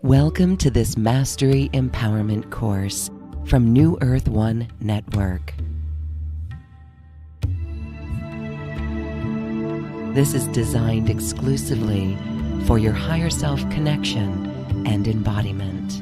Welcome to this Mastery Empowerment course from New Earth One Network. This is designed exclusively for your higher self connection and embodiment.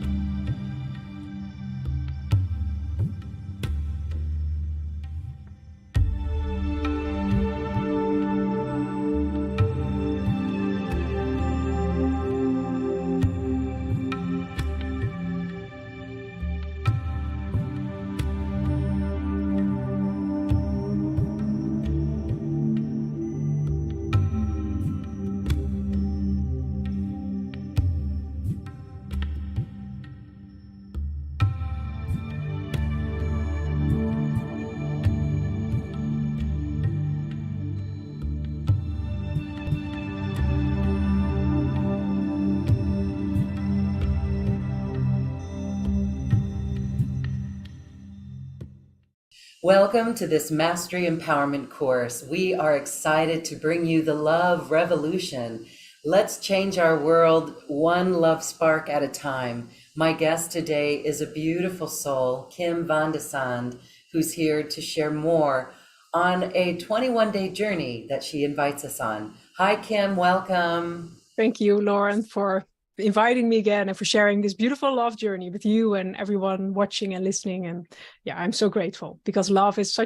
Welcome to this Mastery Empowerment course. We are excited to bring you the love revolution. Let's change our world one love spark at a time. My guest today is a beautiful soul, Kim Van De Sande, who's here to share more on a 21-day journey that she invites us on. Hi, Kim, welcome. Thank you, Lauren, for inviting me again and for sharing this beautiful love journey with you and everyone watching and listening. And yeah, I'm so grateful because love is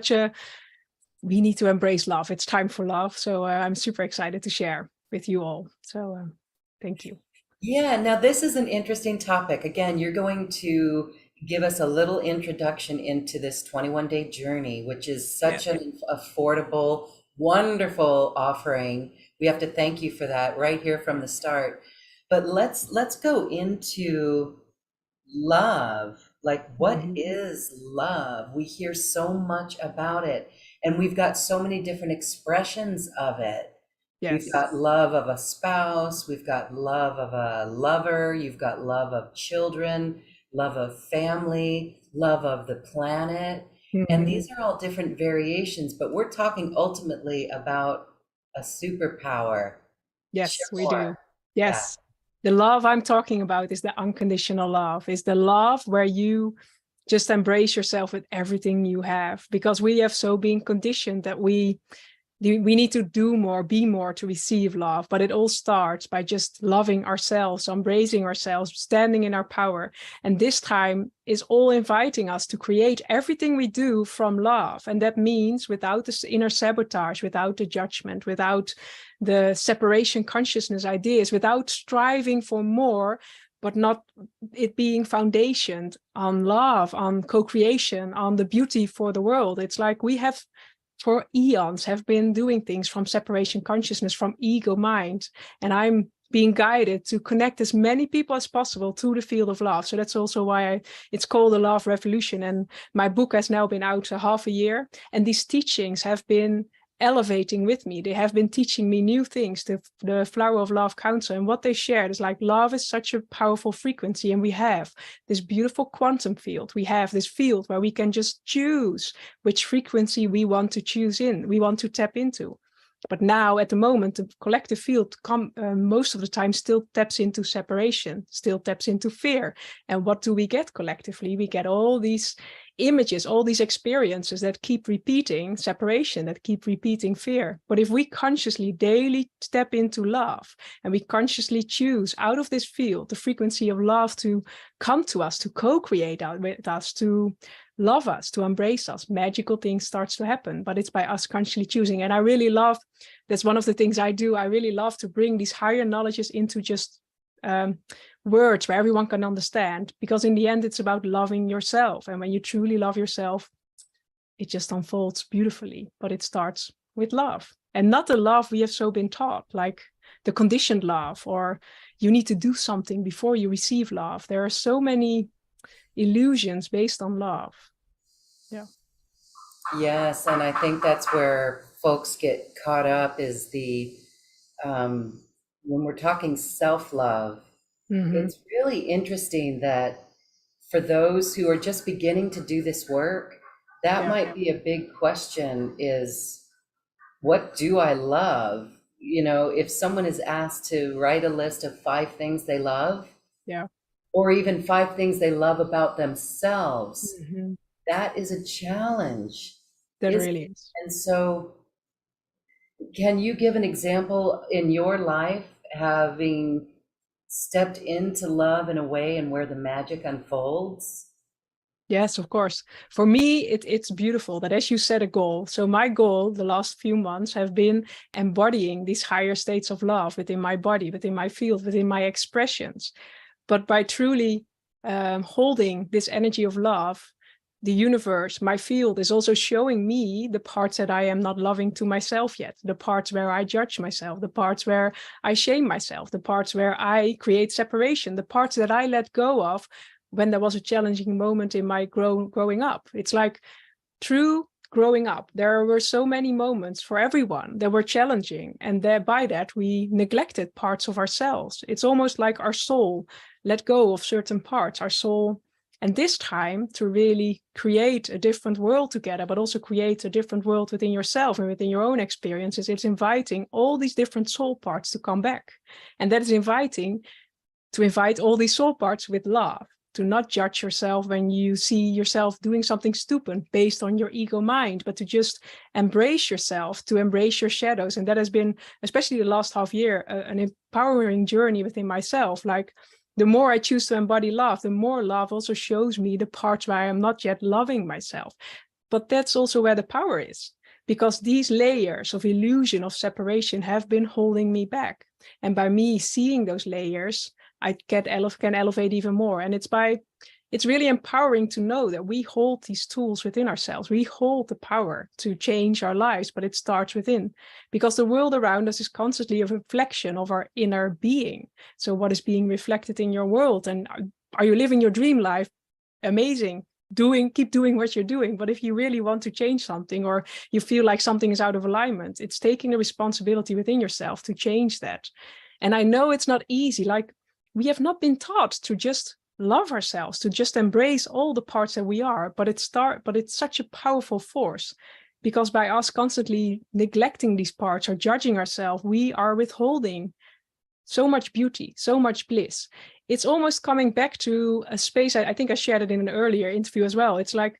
we need to embrace love. It's time for love. So I'm super excited to share with you all. So thank you. Yeah, now this is an interesting topic. Again, you're going to give us a little introduction into this 21-day journey, which is such an affordable, wonderful offering. We have to thank you for that right here from the start. But let's go into love. Like, what is love? We hear so much about it, and we've got so many different expressions of it. Yes. We've got love of a spouse, we've got love of a lover, you've got love of children, love of family, love of the planet. And these are all different variations, but we're talking ultimately about a superpower. Yes, we do. Yes. Yeah. The love I'm talking about is the unconditional love, is the love where you just embrace yourself with everything you have, because we have so been conditioned that we need to do more, be more to receive love. But it all starts by just loving ourselves, embracing ourselves, standing in our power. And this time is all inviting us to create everything we do from love. And that means without this inner sabotage, without the judgment, without the separation consciousness ideas, without striving for more, but not it being foundationed on love, on co-creation, on the beauty for the world. It's like we have for eons have been doing things from separation consciousness, from ego mind. And I'm being guided to connect as many people as possible to the field of love. So that's also why it's called the Love Revolution. And my book has now been out half a year. And these teachings have been elevating with me. They have been teaching me new things, the Flower of Love Council. And what they shared is like, love is such a powerful frequency. And we have this beautiful quantum field. We have this field where we can just choose which frequency we want to choose in, we want to tap into. But now at the moment, the collective field most of the time still taps into separation, still taps into fear. And what do we get collectively? We get all these images, all these experiences that keep repeating separation, that keep repeating fear. But if we consciously daily step into love and we consciously choose out of this field the frequency of love to come to us, to co-create with us, to love us, to embrace us, magical things starts to happen. But it's by us consciously choosing. And I really love, that's one of the things I do. I really love to bring these higher knowledges into just words where everyone can understand, because in the end it's about loving yourself. And when you truly love yourself, it just unfolds beautifully. But it starts with love, and not the love we have so been taught, like the conditioned love, or you need to do something before you receive love. There are so many illusions based on love. Yeah. Yes, and I think that's where folks get caught up, is the when we're talking self-love, it's really interesting that for those who are just beginning to do this work, that Yeah. might be a big question, is what do I love? You know, if someone is asked to write a list of 5 things they love, Yeah. or even 5 things they love about themselves, Hmm. that is a challenge. That Is really is. And so, can you give an example in your life, having stepped into love in a way and where the magic unfolds? Yes, of course. For me, it's beautiful that, as you set a goal. So my goal the last few months have been embodying these higher states of love within my body, within my field, within my expressions. But by truly holding this energy of love, the universe, my field, is also showing me the parts that I am not loving to myself yet, the parts where I judge myself, the parts where I shame myself, the parts where I create separation, the parts that I let go of when there was a challenging moment in my growing up. It's like true growing up. There were so many moments for everyone that were challenging, and by that we neglected parts of ourselves. It's almost like our soul let go of certain parts, our soul. And this time, to really create a different world together, but also create a different world within yourself and within your own experiences, it's inviting all these different soul parts to come back. And that is to invite all these soul parts with love, to not judge yourself when you see yourself doing something stupid based on your ego mind, but to just embrace yourself, to embrace your shadows. And that has been, especially the last half year, an empowering journey within myself. Like, the more I choose to embody love, the more love also shows me the parts where I am not yet loving myself. But that's also where the power is, because these layers of illusion of separation have been holding me back. And by me seeing those layers, I can elevate even more. And it's really empowering to know that we hold these tools within ourselves. We hold the power to change our lives, but it starts within, because the world around us is constantly a reflection of our inner being. So what is being reflected in your world? And are you living your dream life? Amazing. Keep doing what you're doing. But if you really want to change something, or you feel like something is out of alignment, it's taking the responsibility within yourself to change that. And I know it's not easy. Like, we have not been taught to just love ourselves, to just embrace all the parts that we are, but it's such a powerful force, because by us constantly neglecting these parts or judging ourselves, we are withholding so much beauty, so much bliss. It's almost coming back to a space, I think I shared it in an earlier interview as well. It's like,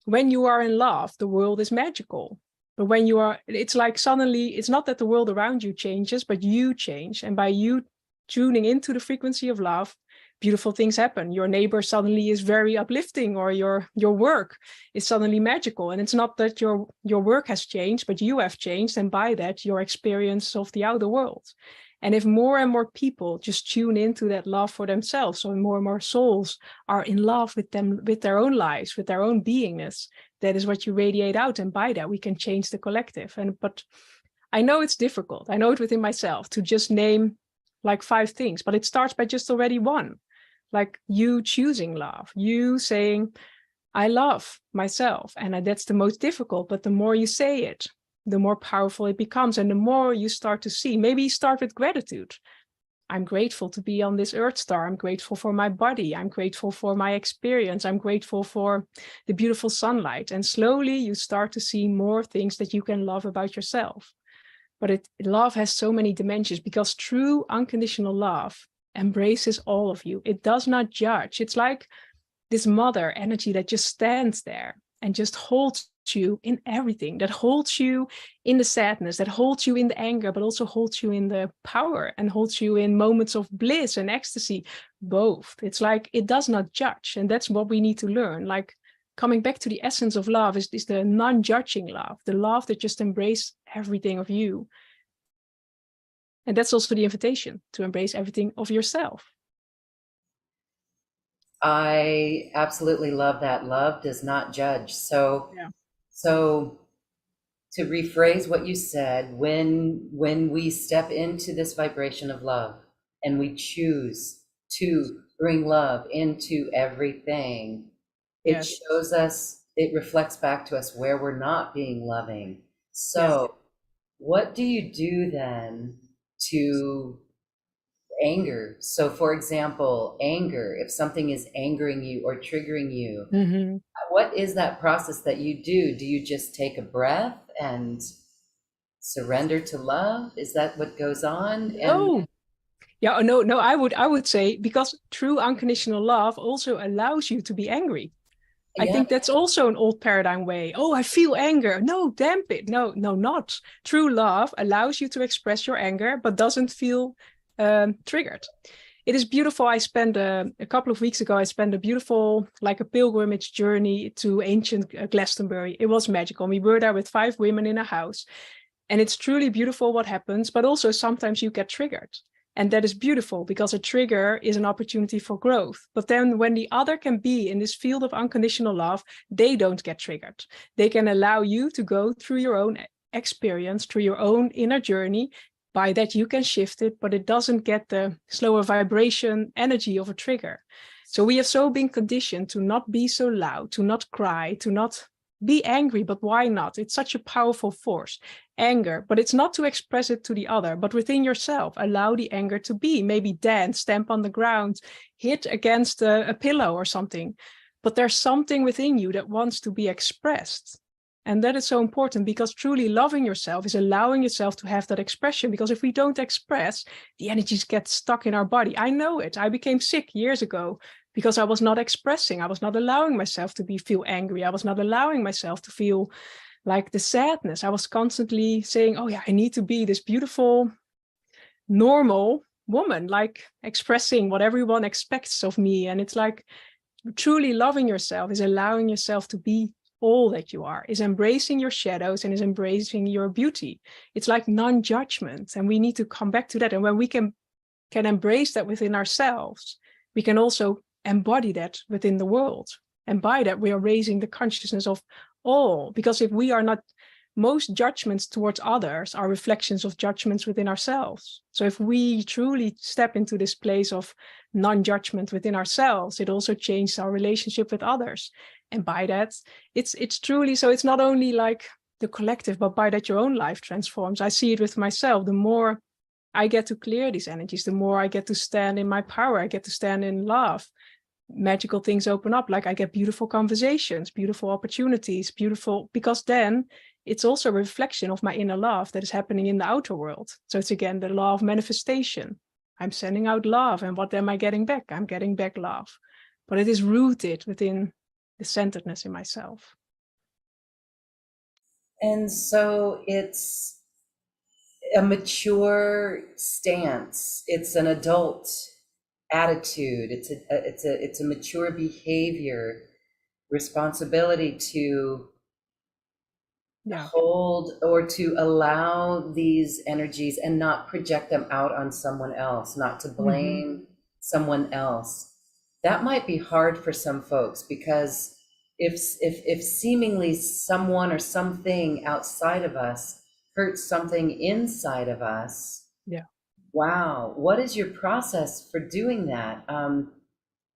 when you are in love, the world is magical. But when you are, it's like suddenly, it's not that the world around you changes, but you change. And by you tuning into the frequency of love, beautiful things happen. Your neighbor suddenly is very uplifting, or your work is suddenly magical. And it's not that your work has changed, but you have changed. And by that, your experience of the outer world. And if more and more people just tune into that love for themselves, so more and more souls are in love with them, with their own lives, with their own beingness, that is what you radiate out. And by that, we can change the collective. But I know it's difficult. I know it within myself to just name like 5 things, but it starts by just already one. Like, you choosing love, you saying, I love myself. And that's the most difficult, but the more you say it, the more powerful it becomes. And the more you start to see, maybe you start with gratitude. I'm grateful to be on this earth star. I'm grateful for my body. I'm grateful for my experience. I'm grateful for the beautiful sunlight. And slowly you start to see more things that you can love about yourself. But love has so many dimensions, because true unconditional love embraces all of you. It does not judge. It's like this mother energy that just stands there and just holds you in everything, that holds you in the sadness, that holds you in the anger, but also holds you in the power, and holds you in moments of bliss and ecstasy, both. It's like, it does not judge. And that's what we need to learn. Like, coming back to the essence of love is the non-judging love, the love that just embraces everything of you. And that's also the invitation to embrace everything of yourself. I absolutely love that. Love does not judge. Yeah. So to rephrase what you said, when we step into this vibration of love and we choose to bring love into everything, it Yes. shows us, it reflects back to us where we're not being loving. Yes. So what do you do then to anger. So for example, anger, if something is angering you or triggering you, Mm-hmm. what is that process that you do? Do you just take a breath and surrender to love? Is that what goes on? And No. Yeah, no, I would say because true unconditional love also allows you to be angry. I yeah, think that's also an old paradigm way. Oh, I feel anger. No, damp it. No, no, not. True love allows you to express your anger, but doesn't feel triggered. It is beautiful. I spent a couple of weeks ago, I spent a beautiful, like a pilgrimage journey to ancient Glastonbury. It was magical. We were there with 5 women in a house. And it's truly beautiful what happens, but also sometimes you get triggered. And that is beautiful because a trigger is an opportunity for growth. But then when the other can be in this field of unconditional love, they don't get triggered. They can allow you to go through your own experience, through your own inner journey. By that, you can shift it, but it doesn't get the slower vibration energy of a trigger. So we have so been conditioned to not be so loud, to not cry, to not be angry, but why not? It's such a powerful force. Anger, but it's not to express it to the other, but within yourself. Allow the anger to be. Maybe dance, stamp on the ground, hit against a pillow or something. But there's something within you that wants to be expressed. And that is so important because truly loving yourself is allowing yourself to have that expression. Because if we don't express, the energies get stuck in our body. I know it. I became sick years ago because I was not expressing. I was not allowing myself to feel angry. I was not allowing myself to feel like the sadness. I was constantly saying, oh yeah, I need to be this beautiful, normal woman, like expressing what everyone expects of me. And it's like truly loving yourself is allowing yourself to be all that you are, is embracing your shadows and is embracing your beauty. It's like non-judgment. And we need to come back to that. And when we can embrace that within ourselves, we can also embody that within the world. And by that, we are raising the consciousness of all. Because if we are not, most judgments towards others are reflections of judgments within ourselves. So if we truly step into this place of non-judgment within ourselves, it also changes our relationship with others. And by that, it's truly, so it's not only like the collective, but by that your own life transforms. I see it with myself. The more I get to clear these energies, the more I get to stand in my power. I get to stand in love. Magical things open up, like I get beautiful conversations, beautiful opportunities, beautiful, because then it's also a reflection of my inner love that is happening in the outer world. So it's again the law of manifestation. I'm sending out love, and what am I getting back? I'm getting back love. But it is rooted within the centeredness in myself. and so it's a mature stance. It's an adult attitude. It's a mature behavior, responsibility to hold or to allow these energies and not project them out on someone else, not to blame someone else. That might be hard for some folks because if seemingly someone or something outside of us hurts something inside of us, wow, what is your process for doing that?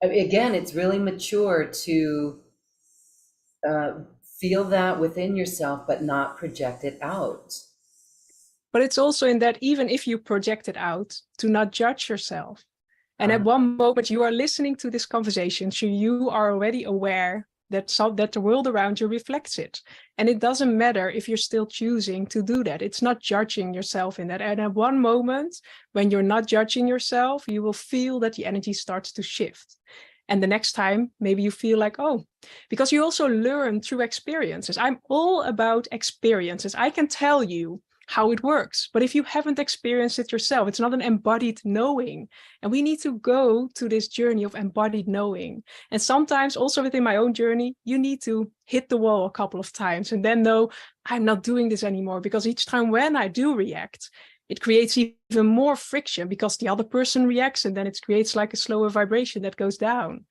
Again, it's really mature to feel that within yourself, but not project it out. But it's also in that even if you project it out, to not judge yourself. And at one moment you are listening to this conversation, so you are already aware that the world around you reflects it. And it doesn't matter if you're still choosing to do that. It's not judging yourself in that. And at one moment, when you're not judging yourself, you will feel that the energy starts to shift. And the next time, maybe you feel like, oh, because you also learn through experiences. I'm all about experiences. I can tell you how it works, but if you haven't experienced it yourself, it's not an embodied knowing. And we need to go to this journey of embodied knowing. And sometimes also within my own journey, you need to hit the wall a couple of times and then know I'm not doing this anymore, because each time when I do react, it creates even more friction because the other person reacts, and then it creates like a slower vibration that goes down.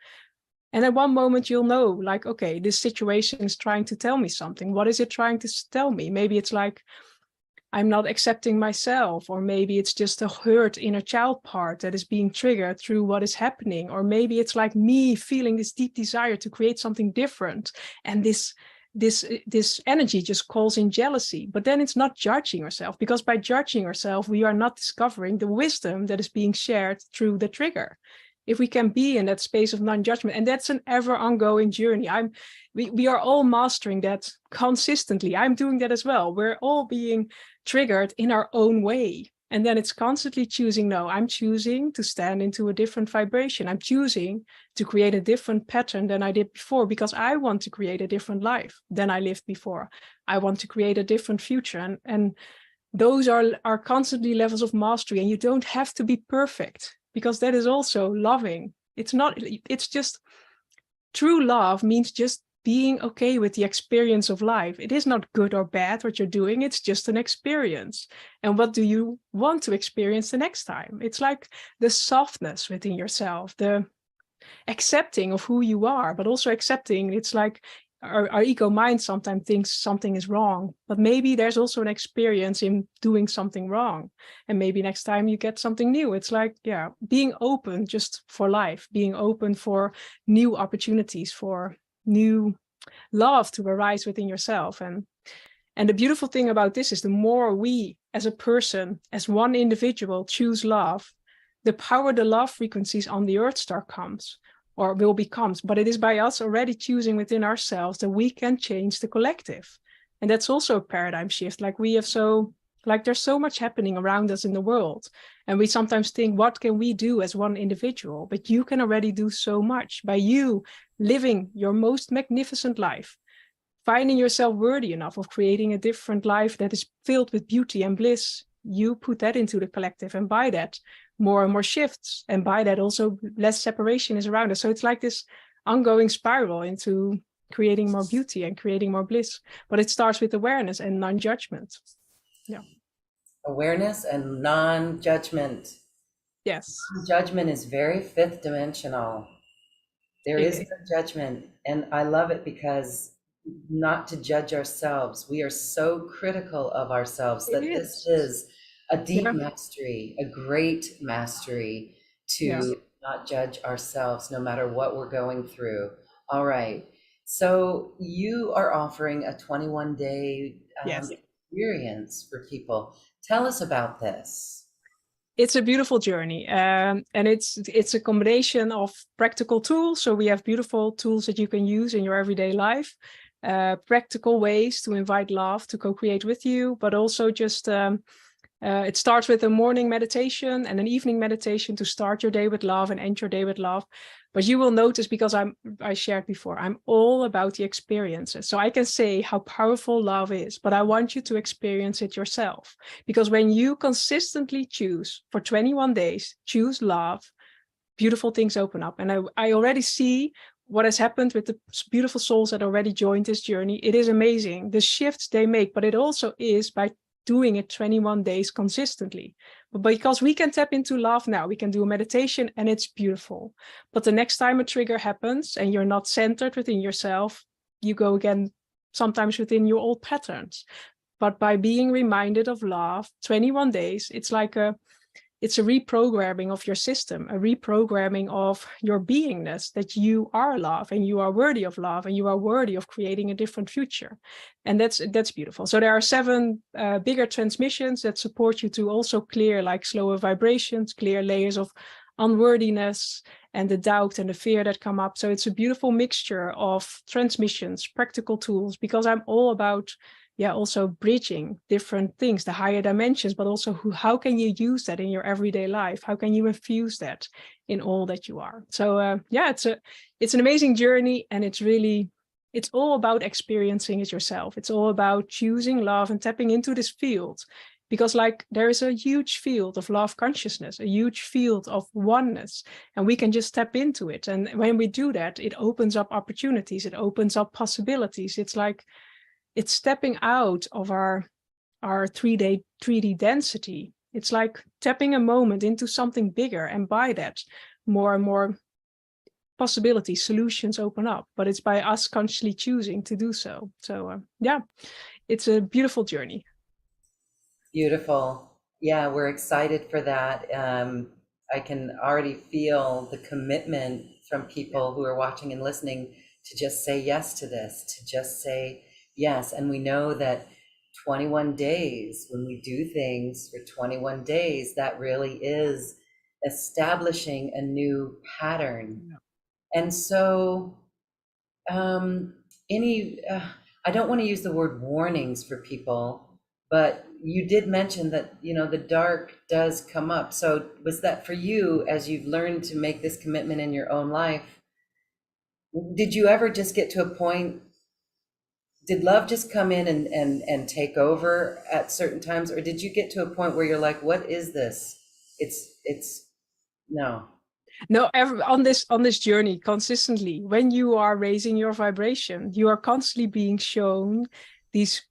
And at one moment you'll know, like, okay, this situation is trying to tell me something. What is it trying to tell me? Maybe it's like, I'm not accepting myself, or maybe it's just a hurt inner child part that is being triggered through what is happening. Or maybe it's like me feeling this deep desire to create something different. And this this energy just calls in jealousy. But then it's not judging ourselves, because by judging ourselves, we are not discovering the wisdom that is being shared through the trigger. If we can be in that space of non-judgment, and that's an ever ongoing journey. We are all mastering that consistently. I'm doing that as well. We're all being triggered in our own way. And then it's constantly choosing, no, I'm choosing to stand into a different vibration. I'm choosing to create a different pattern than I did before, because I want to create a different life than I lived before. I want to create a different future. And those are constantly levels of mastery. And you don't have to be perfect, because that is also loving. It's just true love means just being okay with the experience of life. It is not good or bad what you're doing. It's just an experience. And what do you want to experience the next time? It's like the softness within yourself, the accepting of who you are, but also accepting, it's like our ego mind sometimes thinks something is wrong, but maybe there's also an experience in doing something wrong. And maybe next time you get something new. It's like, yeah, being open just for life, being open for new opportunities, for new love to arise within yourself. And the beautiful thing about this is the more we as a person, as one individual, choose love, the power the love frequencies on the Earth star comes or will becomes. But it is by us already choosing within ourselves that we can change the collective. And that's also a paradigm shift. Like there's so much happening around us in the world. And we sometimes think, what can we do as one individual? But you can already do so much by you living your most magnificent life, finding yourself worthy enough of creating a different life that is filled with beauty and bliss. You put that into the collective, and by that, more and more shifts, and by that also less separation is around us. So it's like this ongoing spiral into creating more beauty and creating more bliss. But it starts with awareness and non-judgment. Yeah. Awareness and non-judgment. Yes. Judgment is very fifth dimensional. There is no judgment, and I love it because not to judge ourselves. We are so critical of ourselves that this is a deep mastery, a great mastery to not judge ourselves no matter what we're going through. All right. So you are offering a 21-day experience for people. Tell us about this. It's a beautiful journey, and it's a combination of practical tools. So we have beautiful tools that you can use in your everyday life, practical ways to invite love to co-create with you, but also just it starts with a morning meditation and an evening meditation to start your day with love and end your day with love. But you will notice, because I shared before, I'm all about the experiences. So I can say how powerful love is, but I want you to experience it yourself. Because when you consistently choose for 21 days, choose love, beautiful things open up. And I already see what has happened with the beautiful souls that already joined this journey. It is amazing, the shifts they make, but it also is by doing it 21 days consistently. But because we can tap into love now, we can do a meditation and it's beautiful. But the next time a trigger happens and you're not centered within yourself, you go again sometimes within your old patterns. But by being reminded of love, 21 days, it's a reprogramming of your system, a reprogramming of your beingness, that you are love and you are worthy of love and you are worthy of creating a different future. And that's beautiful. So there are 7 bigger transmissions that support you to also clear like slower vibrations, clear layers of unworthiness and the doubt and the fear that come up. So it's a beautiful mixture of transmissions, practical tools, because I'm all about also bridging different things, the higher dimensions, but also how can you use that in your everyday life? How can you infuse that in all that you are? So it's an amazing journey, and it's all about experiencing it yourself. It's all about choosing love and tapping into this field, because like there is a huge field of love consciousness, a huge field of oneness, and we can just tap into it. And when we do that, it opens up opportunities, it opens up possibilities. It's like it's stepping out of our 3D density. It's like tapping a moment into something bigger, and by that, more and more possibilities, solutions open up. But it's by us consciously choosing to do so. So it's a beautiful journey. Beautiful. Yeah, we're excited for that. I can already feel the commitment from people who are watching and listening to just say yes to this, to just say yes. And we know that 21 days, when we do things for 21 days, that really is establishing a new pattern. Yeah. And so, any, I don't want to use the word warnings for people, but you did mention that, the dark does come up. So was that for you, as you've learned to make this commitment in your own life? Did you ever just get to a point, did love just come in and take over at certain times? Or did you get to a point where you're like, what is this? It's no. No, on this journey consistently, when you are raising your vibration, you are constantly being shown these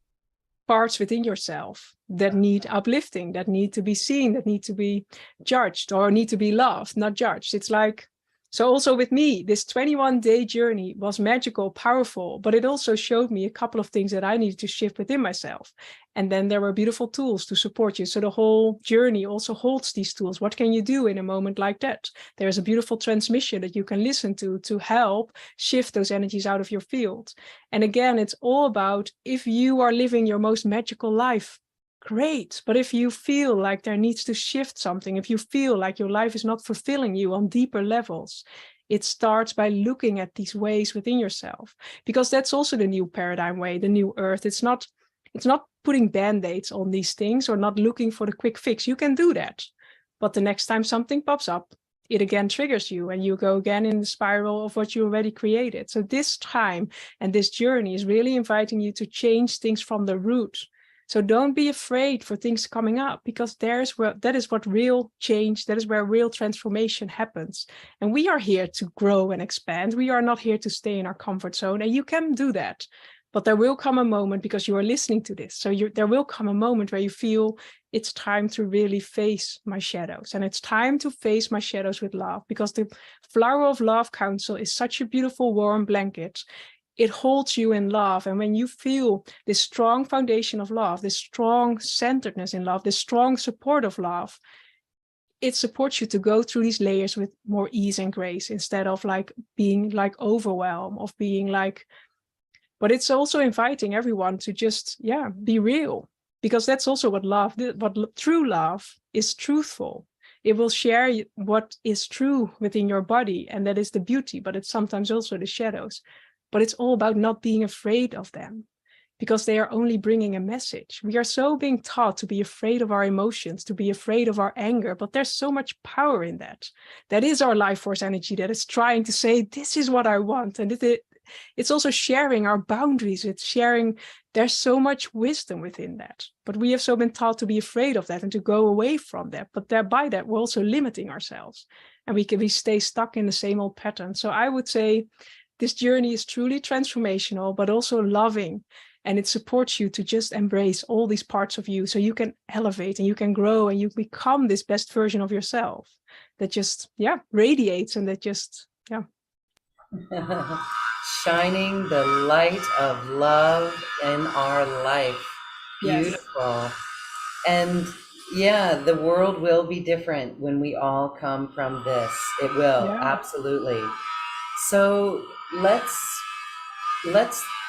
parts within yourself that need uplifting, that need to be seen, that need to be judged, or need to be loved, not judged. It's like, so also with me, this 21-day journey was magical, powerful, but it also showed me a couple of things that I needed to shift within myself. And then there were beautiful tools to support you. So the whole journey also holds these tools. What can you do in a moment like that? There's a beautiful transmission that you can listen to help shift those energies out of your field. And again, it's all about, if you are living your most magical life, great. But if you feel like there needs to shift something, if you feel like your life is not fulfilling you on deeper levels, it starts by looking at these ways within yourself, because that's also the new paradigm way, the new earth. It's not putting band-aids on these things or not looking for the quick fix. You can do that, but the next time something pops up, it again triggers you and you go again in the spiral of what you already created. So this time and this journey is really inviting you to change things from the root. So don't be afraid for things coming up, because that is what real change, that is where real transformation happens. And we are here to grow and expand. We are not here to stay in our comfort zone, and you can do that. But there will come a moment, because you are listening to this, so there will come a moment where you feel it's time to really face my shadows. And it's time to face my shadows with love, because the Flower of Love Council is such a beautiful warm blanket. It holds you in love. And when you feel this strong foundation of love, this strong centeredness in love, this strong support of love, it supports you to go through these layers with more ease and grace, instead of like being like overwhelmed, of being like, but it's also inviting everyone to just, be real, because that's also what true love is, truthful. It will share what is true within your body, and that is the beauty, but it's sometimes also the shadows. But it's all about not being afraid of them, because they are only bringing a message. We are so being taught to be afraid of our emotions, to be afraid of our anger, but there's so much power in that. That is our life force energy that is trying to say, this is what I want. And it's also sharing our boundaries. It's sharing, there's so much wisdom within that. But we have so been taught to be afraid of that and to go away from that. But by that, we're also limiting ourselves. And we stay stuck in the same old pattern. So I would say, this journey is truly transformational, but also loving. And it supports you to just embrace all these parts of you, so you can elevate and you can grow and you become this best version of yourself that just, radiates, and that just, Shining the light of love in our life. Beautiful. Yes. And the world will be different when we all come from this. It will, absolutely. So let's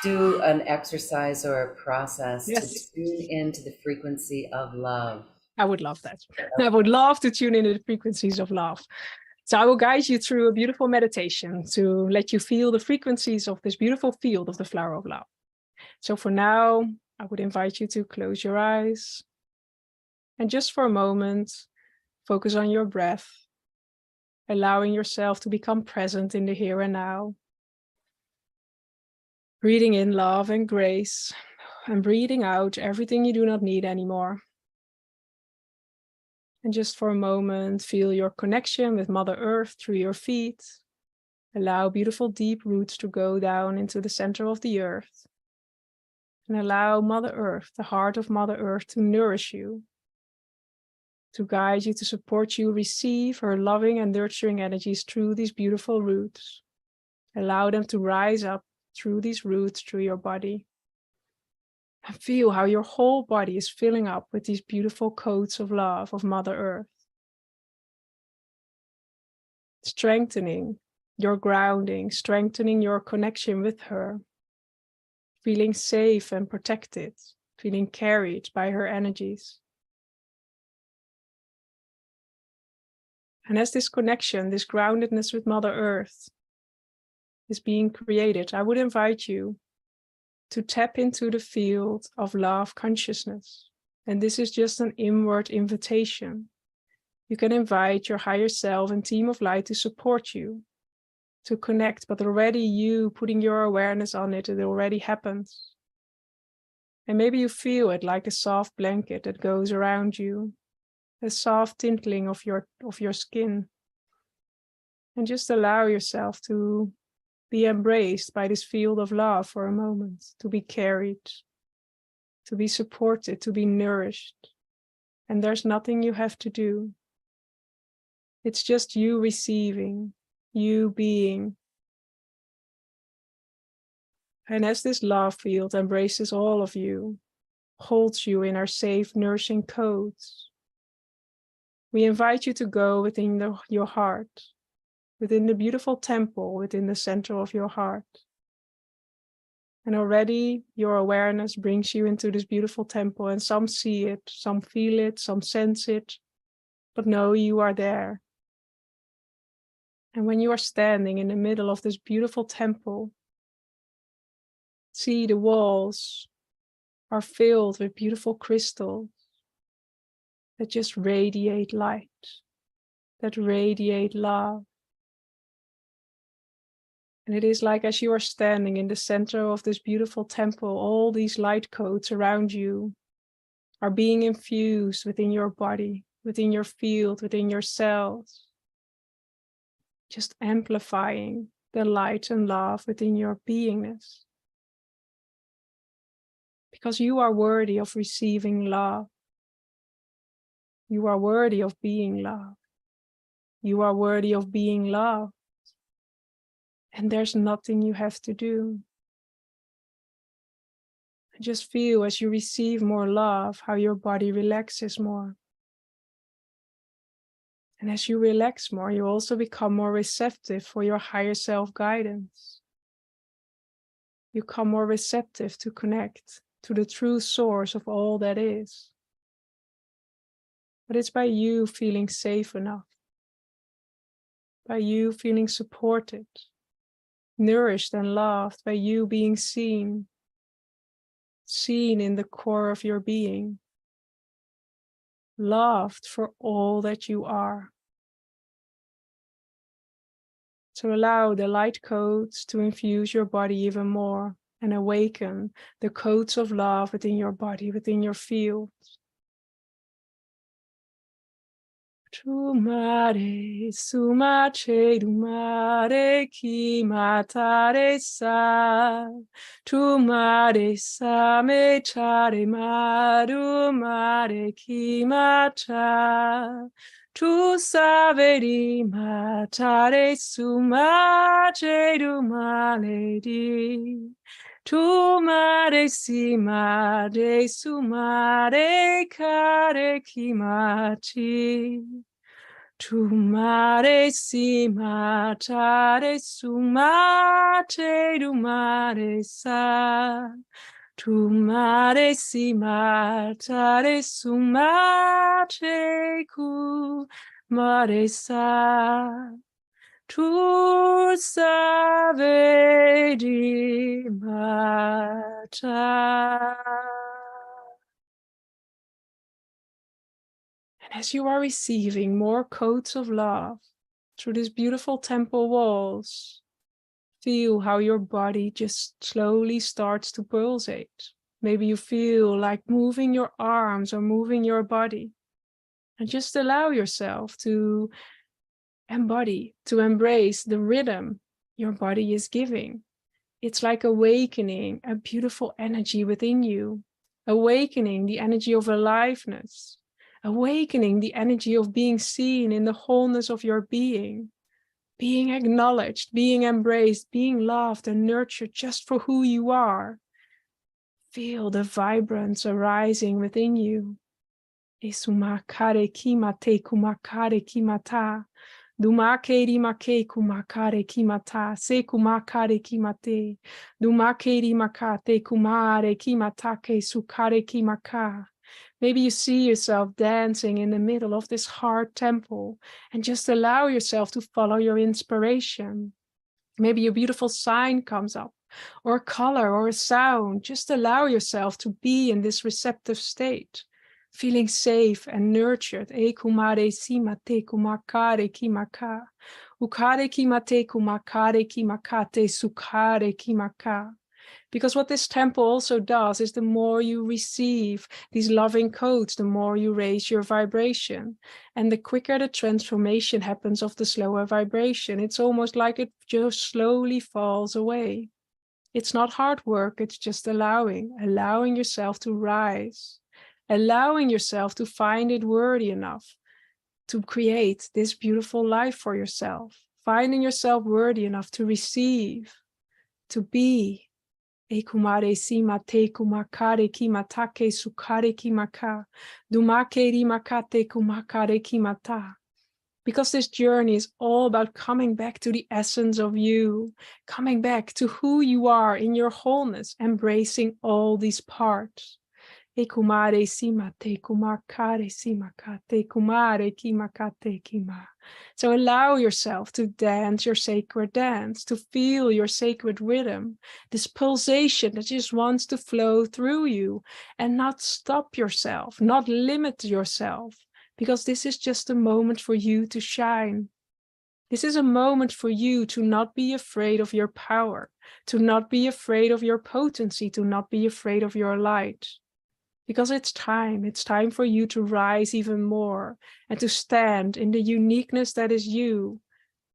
do an exercise or a process to tune into the frequency of love. I would love that. Okay. I would love to tune into the frequencies of love. So I will guide you through a beautiful meditation to let you feel the frequencies of this beautiful field of the flower of love. So for now, I would invite you to close your eyes and just for a moment, focus on your breath, allowing yourself to become present in the here and now. Breathing in love and grace, and breathing out everything you do not need anymore. And just for a moment, feel your connection with Mother Earth through your feet. Allow beautiful deep roots to go down into the center of the earth. And allow Mother Earth, the heart of Mother Earth, to nourish you, to guide you, to support you, receive her loving and nurturing energies through these beautiful roots. Allow them to rise up through these roots, through your body. And feel how your whole body is filling up with these beautiful coats of love of Mother Earth. Strengthening your grounding, strengthening your connection with her, feeling safe and protected, feeling carried by her energies. And as this connection, this groundedness with Mother Earth is being created, I would invite you to tap into the field of love consciousness. And this is just an inward invitation. You can invite your higher self and team of light to support you, to connect, but already you putting your awareness on it, it already happens. And maybe you feel it like a soft blanket that goes around you, a soft tinkling of your skin. And just allow yourself to be embraced by this field of love for a moment, to be carried, to be supported, to be nourished. And there's nothing you have to do. It's just you receiving, you being. And as this love field embraces all of you, holds you in our safe, nourishing codes, we invite you to go within your heart, within the beautiful temple, within the center of your heart. And already your awareness brings you into this beautiful temple, and some see it, some feel it, some sense it, but know you are there. And when you are standing in the middle of this beautiful temple, see the walls are filled with beautiful crystals that just radiate light, that radiate love. And it is like as you are standing in the center of this beautiful temple, all these light codes around you are being infused within your body, within your field, within your cells, just amplifying the light and love within your beingness. Because you are worthy of receiving love. You are worthy of being loved. You are worthy of being loved. And there's nothing you have to do. Just feel as you receive more love, how your body relaxes more. And as you relax more, you also become more receptive for your higher self guidance. You become more receptive to connect to the true source of all that is. But it's by you feeling safe enough, by you feeling supported, nourished and loved, by you being seen in the core of your being, loved for all that you are. So allow the light codes to infuse your body even more and awaken the codes of love within your body, within your field. Tumare sumache dumare ki matare sa. Tumare same chare madumare ki mata. Tu saveri matare sumache dumale di. Tu mare si mare su mare care kimati. Tu mare si matare su mate du mare sa. Tu mare si matare su mate ku mare sa. Tu savedi mata. And as you are receiving more codes of love through these beautiful temple walls, feel how your body just slowly starts to pulsate. Maybe you feel like moving your arms or moving your body. And just allow yourself to embody, to embrace the rhythm your body is giving. It's like awakening a beautiful energy within you, awakening the energy of aliveness, awakening the energy of being seen in the wholeness of your being acknowledged, being embraced, being loved and nurtured just for who you are. Feel the vibrance arising within you. Esumakare kimate kumakare kimata. Dumake rimake kumakare kimata, se kumakare kimate. Dumake rimakate kumare kimatake sukare kimaka. Maybe you see yourself dancing in the middle of this heart temple and just allow yourself to follow your inspiration. Maybe a beautiful sign comes up, or a color or a sound. Just allow yourself to be in this receptive state, feeling safe and nurtured. E kumare simate kumakare kimaka. Ukare kimate kumakare kimakate sukare kimaka. Because what this temple also does is the more you receive these loving codes, the more you raise your vibration. And the quicker the transformation happens of the slower vibration, it's almost like it just slowly falls away. It's not hard work, it's just allowing yourself to rise, allowing yourself to find it worthy enough to create this beautiful life for yourself, finding yourself worthy enough to receive, to be. Ekumare simate kumakare kimatake sukare kimaka. Dumake rimakate kumakare kimata. Because this journey is all about coming back to the essence of you, coming back to who you are in your wholeness, embracing all these parts. Ekumare simate kumakare simakate kumare kimakate kima. So allow yourself to dance your sacred dance, to feel your sacred rhythm, this pulsation that just wants to flow through you, and not stop yourself, not limit yourself, because this is just a moment for you to shine. This is a moment for you to not be afraid of your power, to not be afraid of your potency, to not be afraid of your light. Because it's time for you to rise even more and to stand in the uniqueness that is you,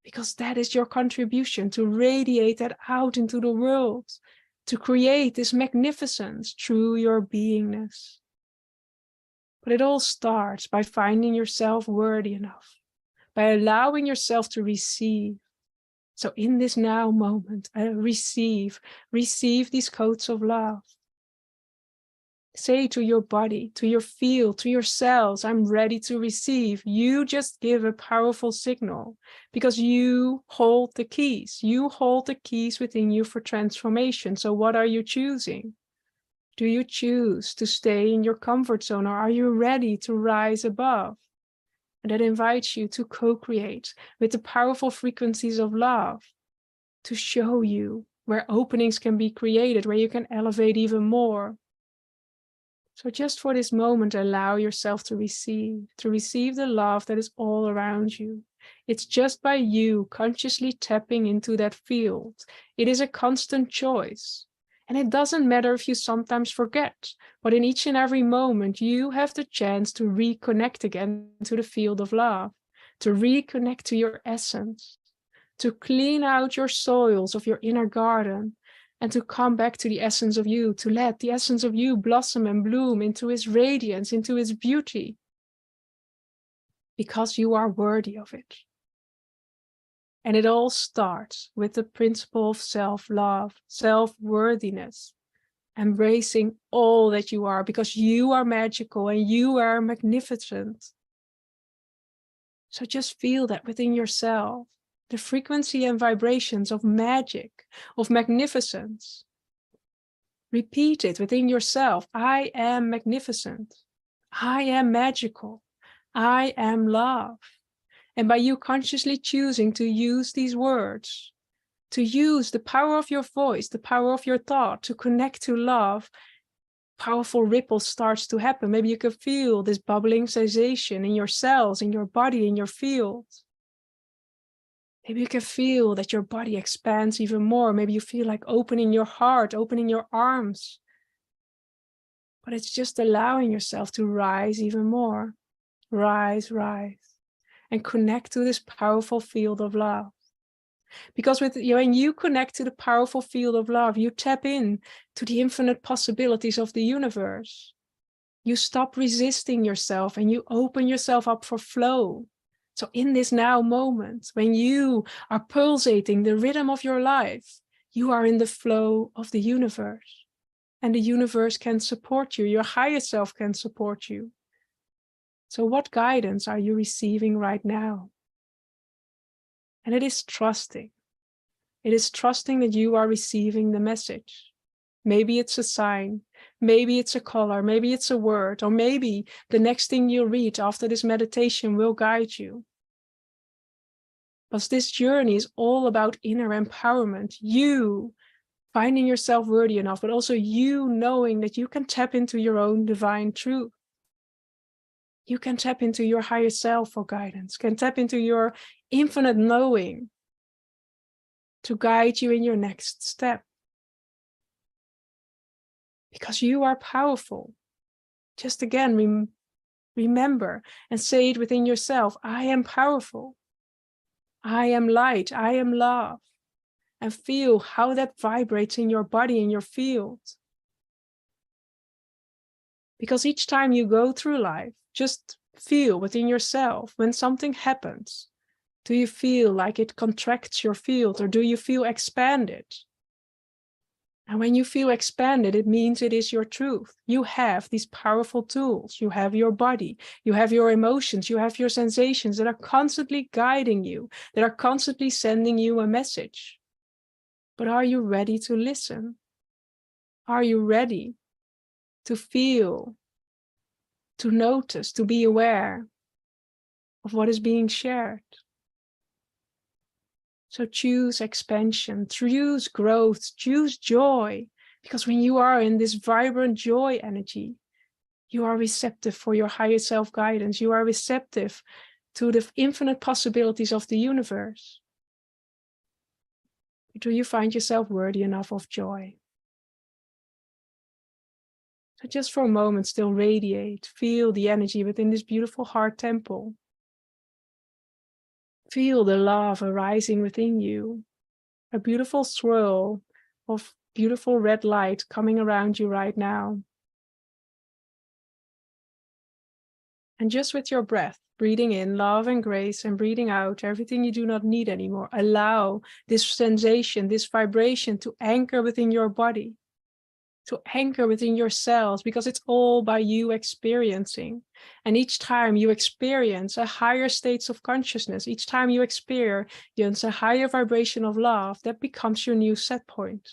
because that is your contribution, to radiate that out into the world, to create this magnificence through your beingness. But it all starts by finding yourself worthy enough, by allowing yourself to receive. So in this now moment, receive these codes of love. Say to your body, to your field, to your cells, I'm ready to receive. You just give a powerful signal because you hold the keys. You hold the keys within you for transformation. So what are you choosing? Do you choose to stay in your comfort zone, or are you ready to rise above? And that invites you to co-create with the powerful frequencies of love, to show you where openings can be created, where you can elevate even more. So just for this moment, allow yourself to receive the love that is all around you. It's just by you consciously tapping into that field. It is a constant choice. And it doesn't matter if you sometimes forget, but in each and every moment, you have the chance to reconnect again to the field of love, to reconnect to your essence, to clean out your soils of your inner garden, and to come back to the essence of you, to let the essence of you blossom and bloom into its radiance, into its beauty, because you are worthy of it. And it all starts with the principle of self-love, self-worthiness, embracing all that you are, because you are magical and you are magnificent. So just feel that within yourself, the frequency and vibrations of magic, of magnificence. Repeat it within yourself. I am magnificent. I am magical. I am love. And by you consciously choosing to use these words, to use the power of your voice, the power of your thought, to connect to love, powerful ripples starts to happen. Maybe you can feel this bubbling sensation in your cells, in your body, in your field. Maybe you can feel that your body expands even more. Maybe you feel like opening your heart, opening your arms. But it's just allowing yourself to rise even more. Rise, and connect to this powerful field of love. Because when you connect to the powerful field of love, you tap in to the infinite possibilities of the universe. You stop resisting yourself and you open yourself up for flow. So in this now moment, when you are pulsating the rhythm of your life, you are in the flow of the universe. And the universe can support you. Your higher self can support you. So what guidance are you receiving right now? And it is trusting. It is trusting that you are receiving the message. Maybe it's a sign, maybe it's a color, maybe it's a word, or maybe the next thing you read after this meditation will guide you. Because this journey is all about inner empowerment. You finding yourself worthy enough, but also you knowing that you can tap into your own divine truth. You can tap into your higher self for guidance, can tap into your infinite knowing to guide you in your next step. Because you are powerful. Just again, remember and say it within yourself. I am powerful. I am light. I am love. And feel how that vibrates in your body, in your field. Because each time you go through life, just feel within yourself when something happens. Do you feel like it contracts your field, or do you feel expanded? And when you feel expanded, it means it is your truth. You have these powerful tools. You have your body, you have your emotions, you have your sensations that are constantly guiding you, that are constantly sending you a message. But are you ready to listen? Are you ready to feel, to notice, to be aware of what is being shared? So choose expansion, choose growth, choose joy, because when you are in this vibrant joy energy, you are receptive for your higher self guidance. You are receptive to the infinite possibilities of the universe. Do you find yourself worthy enough of joy? So just for a moment, still radiate, feel the energy within this beautiful heart temple. Feel the love arising within you. A beautiful swirl of beautiful red light coming around you right now. And just with your breath, breathing in love and grace and breathing out everything you do not need anymore. Allow this sensation, this vibration to anchor within your body, to anchor within your cells, because it's all by you experiencing. And each time you experience a higher states of consciousness, each time you experience a higher vibration of love, that becomes your new set point.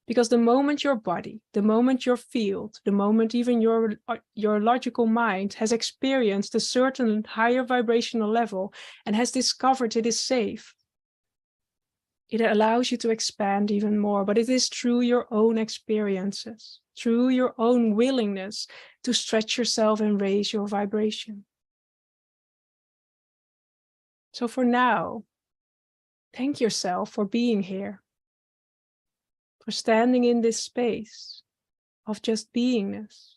Because the moment your body, the moment your field, the moment even your logical mind has experienced a certain higher vibrational level and has discovered it is safe, it allows you to expand even more. But it is through your own experiences, through your own willingness to stretch yourself and raise your vibration. So for now, thank yourself for being here, for standing in this space of just beingness,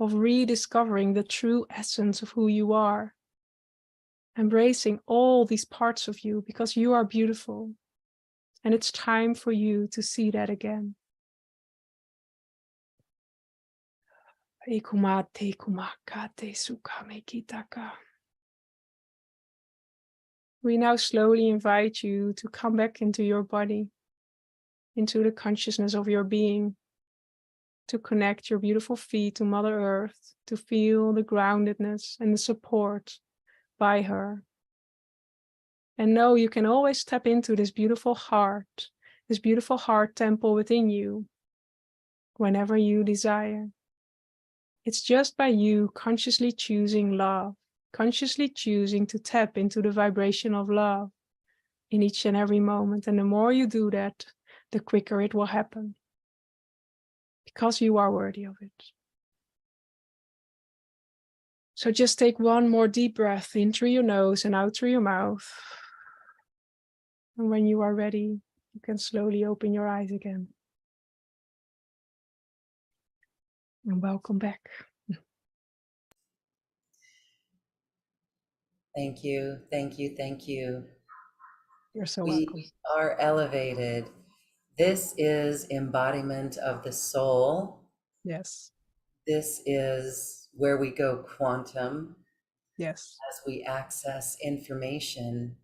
of rediscovering the true essence of who you are, embracing all these parts of you, because you are beautiful, and it's time for you to see that again. We now slowly invite you to come back into your body, into the consciousness of your being, to connect your beautiful feet to Mother Earth, to feel the groundedness and the support by her. And know you can always tap into this beautiful heart temple within you, whenever you desire. It's just by you consciously choosing love, consciously choosing to tap into the vibration of love in each and every moment. And the more you do that, the quicker it will happen, because you are worthy of it. So just take one more deep breath in through your nose and out through your mouth. And when you are ready, you can slowly open your eyes again. And welcome back. Thank you, thank you, thank you. You're so welcome. We are elevated. This is embodiment of the soul. Yes. This is where we go quantum Yes. as we access information.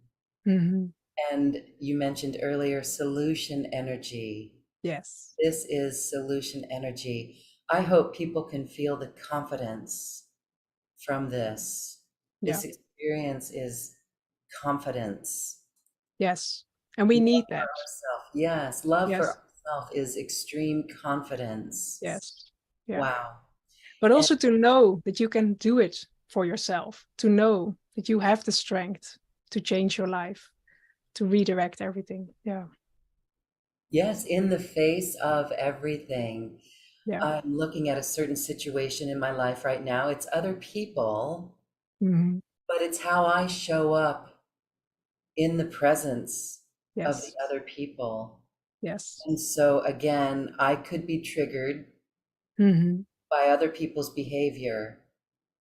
Mm-hmm. And you mentioned earlier solution energy. Yes. This is solution energy. I hope people can feel the confidence from this. Yeah. This experience is confidence. Yes. And we need that. Ourself. Yes, love for Yes. ourself is extreme confidence. Yes. Yeah. Wow. But And also to know that you can do it for yourself, to know that you have the strength to change your life, to redirect everything. Yeah. yes, in the face of everything, Yeah. I'm looking at a certain situation in my life right now. It's other people, Hmm. but it's how I show up in the presence of the Yes. other people. Yes. And so again, I could be triggered Hmm. by other people's behavior,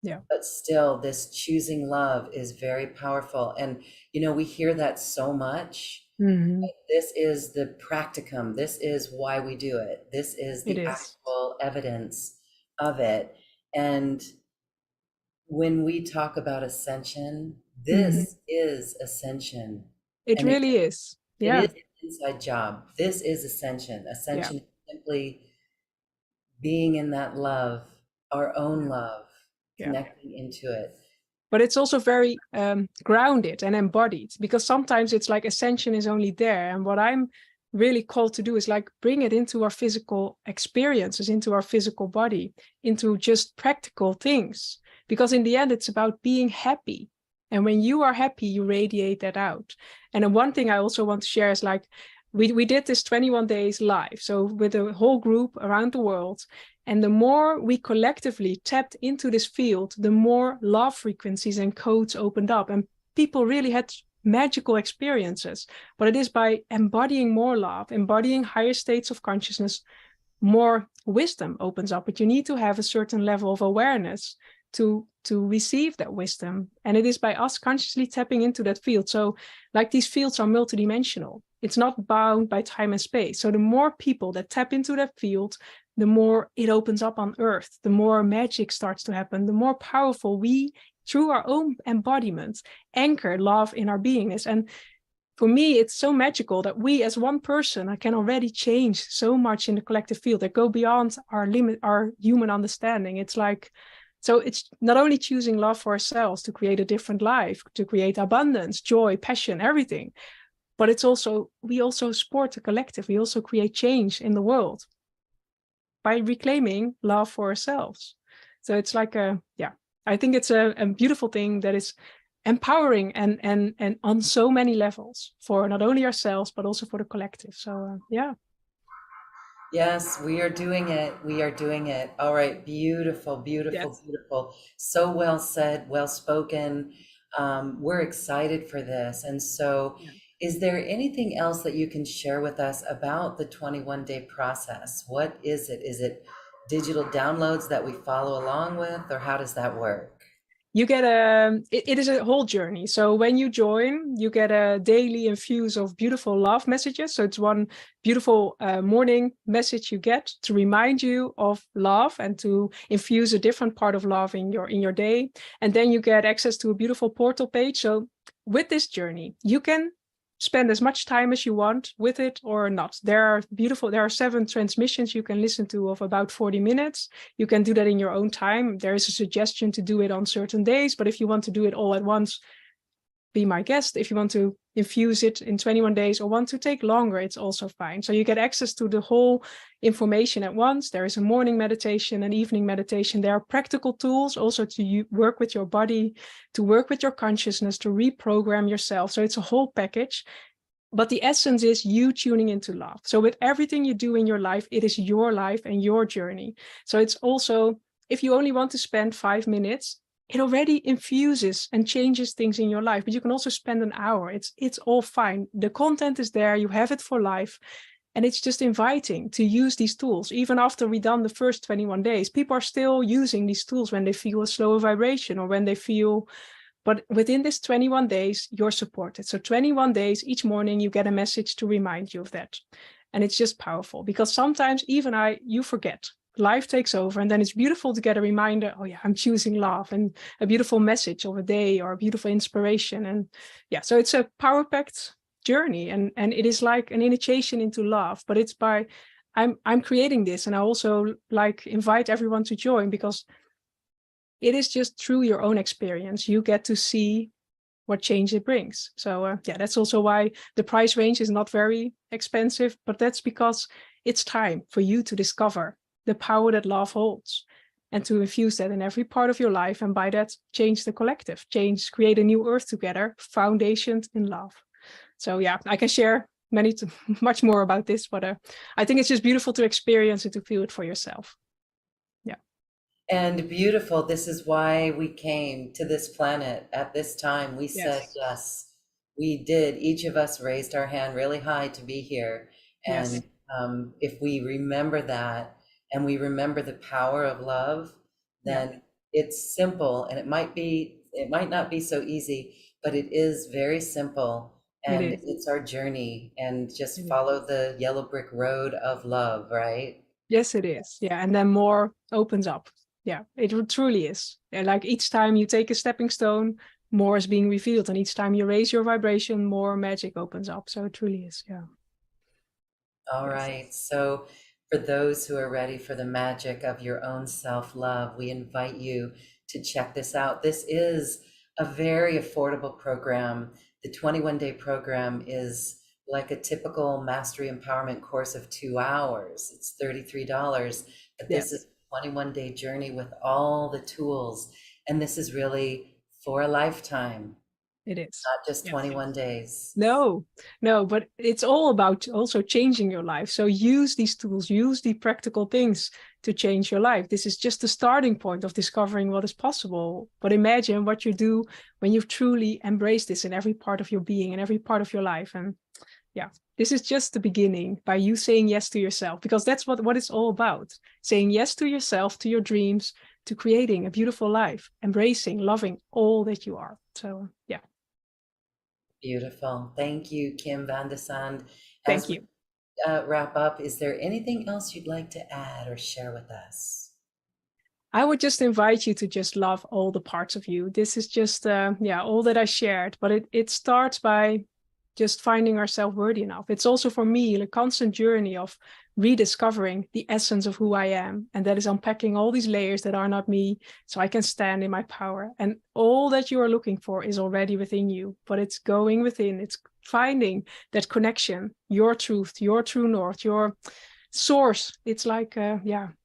Yeah. but still this choosing love is very powerful. And you know, we hear that so much. Hmm. This is the practicum. This is why we do it. This is It the is. actual evidence of it. And when we talk about ascension, Hmm. this is ascension. It And really is. it Yeah. is an inside job. This is ascension. Yeah. Ascension is simply being in that love, our own Yeah. love, Yeah. connecting into it. But it's also very grounded and embodied, because sometimes it's like ascension is only there. And what I'm really called to do is like bring it into our physical experiences, into our physical body, into just practical things. Because in the end, it's about being happy. And when you are happy, you radiate that out. And then one thing I also want to share is like, we did this 21 days live. So with a whole group around the world. And the more we collectively tapped into this field, the more love frequencies and codes opened up. And people really had magical experiences. But it is by embodying more love, embodying higher states of consciousness, more wisdom opens up. But you need to have a certain level of awareness to receive that wisdom. And it is by us consciously tapping into that field. So like these fields are multidimensional. It's not bound by time and space. So the more people that tap into that field, the more it opens up on earth, the more magic starts to happen, the more powerful we, through our own embodiment, anchor love in our beingness. And for me, it's so magical that we as one person can already change so much in the collective field that go beyond our limit, our human understanding. It's like, so it's not only choosing love for ourselves to create a different life, to create abundance, joy, passion, everything, but it's also, we also support the collective. We also create change in the world by reclaiming love for ourselves. So it's like I think it's a beautiful thing that is empowering and on so many levels for not only ourselves but also for the collective. So yeah. Yes, we are doing it. We are doing it. All right. Beautiful, beautiful, Yes. beautiful. So well said, well spoken. We're excited for this. And so, Yeah. is there anything else that you can share with us about the 21-day process? What is it? Is it digital downloads that we follow along with, or how does that work? You get it is a whole journey. So when you join, you get a daily infuse of beautiful love messages. So it's one beautiful morning message you get to remind you of love and to infuse a different part of love in your day. And then you get access to a beautiful portal page. So with this journey, you can spend as much time as you want with it or not. There are 7 transmissions you can listen to of about 40 minutes. You can do that in your own time. There is a suggestion to do it on certain days, but if you want to do it all at once, be my guest. If you want to infuse it in 21 days or want to take longer, it's also fine. So you get access to the whole information at once. There is a morning meditation, an evening meditation. There are practical tools also to work with your body, to work with your consciousness, to reprogram yourself. So it's a whole package. But the essence is you tuning into love. So with everything you do in your life, it is your life and your journey. So it's also, if you only want to spend 5 minutes, it already infuses and changes things in your life. But you can also spend an hour. It's all fine. The content is there. You have it for life. And it's just inviting to use these tools. Even after we've done the first 21 days, people are still using these tools when they feel a slower vibration or when they feel. But within this 21 days, you're supported. So 21 days, each morning, you get a message to remind you of that. And it's just powerful because sometimes even you forget. Life takes over. And then it's beautiful to get a reminder, oh yeah, I'm choosing love, and a beautiful message of a day or a beautiful inspiration. And yeah, so it's a power-packed journey. And it is like an initiation into love, but it's by, I'm creating this. And I also like invite everyone to join because it is just through your own experience. You get to see what change it brings. So yeah, that's also why the price range is not very expensive, but that's because it's time for you to discover the power that love holds and to infuse that in every part of your life, and by that change the collective, create a new earth together, foundationed in love. So yeah, I can share much more about this, but I think it's just beautiful to experience it, to feel it for yourself. Yeah. And beautiful. This is why we came to this planet at this time. We said yes. We did. Each of us raised our hand really high to be here. And if we remember that, and we remember the power of love, then it's simple. And it might not be so easy, but it is very simple. And it's our journey. And just follow the yellow brick road of love, right? Yes, it is. Yeah. And then more opens up. Yeah, it truly is. Like each time you take a stepping stone, more is being revealed. And each time you raise your vibration, more magic opens up. So it truly is. Yeah. All right. So for those who are ready for the magic of your own self-love, we invite you to check this out. This is a very affordable program. The 21-day program is like a typical mastery empowerment course of 2 hours. It's $33, but this is a 21-day journey with all the tools. And this is really for a lifetime. It is. Not just 21 days. No, but it's all about also changing your life. So use these tools, use the practical things to change your life. This is just the starting point of discovering what is possible. But imagine what you do when you've truly embraced this in every part of your being, in every part of your life. And yeah, this is just the beginning, by you saying yes to yourself, because that's what it's all about. Saying yes to yourself, to your dreams, to creating a beautiful life, embracing, loving all that you are. So yeah. Beautiful. Thank you, Kim Van De Sande. Thank you. Wrap up, is there anything else you'd like to add or share with us? I would just invite you to just love all the parts of you. This is just, all that I shared, but it starts by just finding ourselves worthy enough. It's also for me a constant journey of rediscovering the essence of who I am. And that is unpacking all these layers that are not me, so I can stand in my power. And all that you are looking for is already within you, but it's going within, it's finding that connection, your truth, your true north, your source. It's like,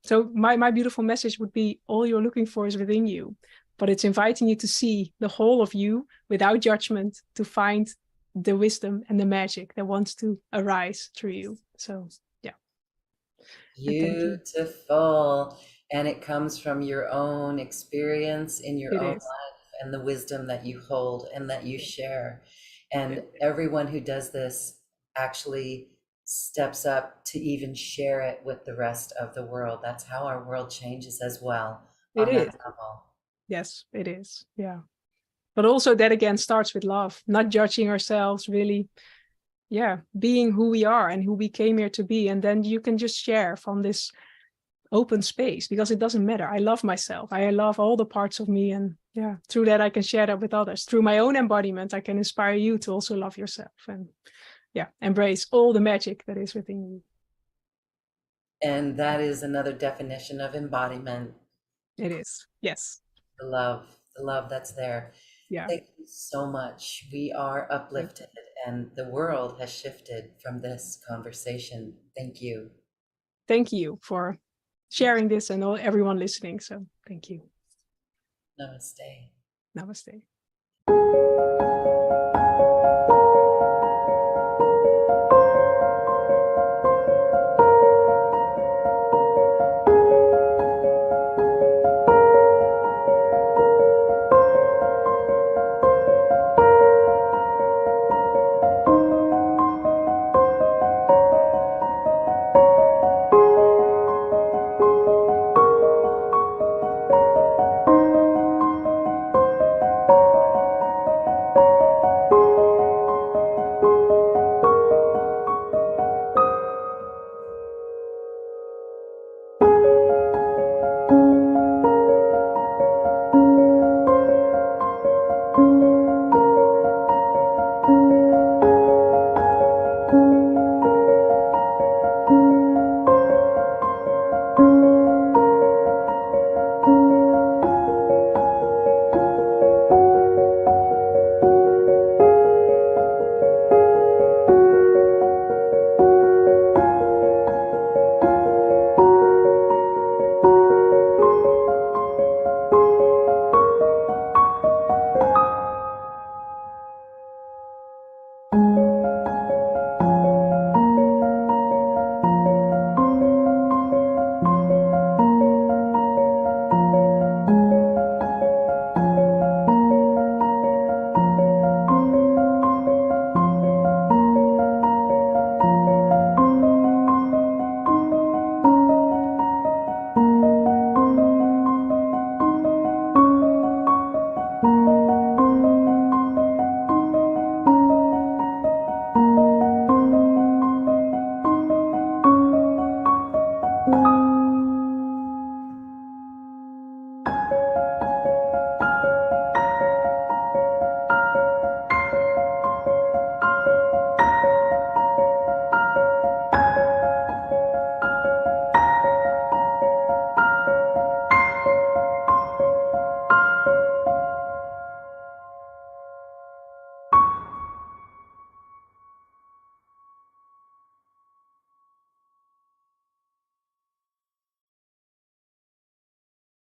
So my beautiful message would be, all you're looking for is within you, but it's inviting you to see the whole of you without judgment, to find the wisdom and the magic that wants to arise through you. So yeah. Beautiful. And it comes from your own experience in your own life and the wisdom that you hold and that you share. And everyone who does this actually steps up to even share it with the rest of the world. That's how our world changes as well on that level. Yes, it is. Yeah. But also that again starts with love, not judging ourselves, really, being who we are and who we came here to be. And then you can just share from this open space, because it doesn't matter. I love myself. I love all the parts of me. And through that, I can share that with others. Through my own embodiment, I can inspire you to also love yourself and embrace all the magic that is within you. And that is another definition of embodiment. It is. Yes. The love that's there. Yeah. Thank you so much. We are uplifted and the world has shifted from this conversation. Thank you. Thank you for sharing this and everyone listening. So thank you. Namaste. Namaste.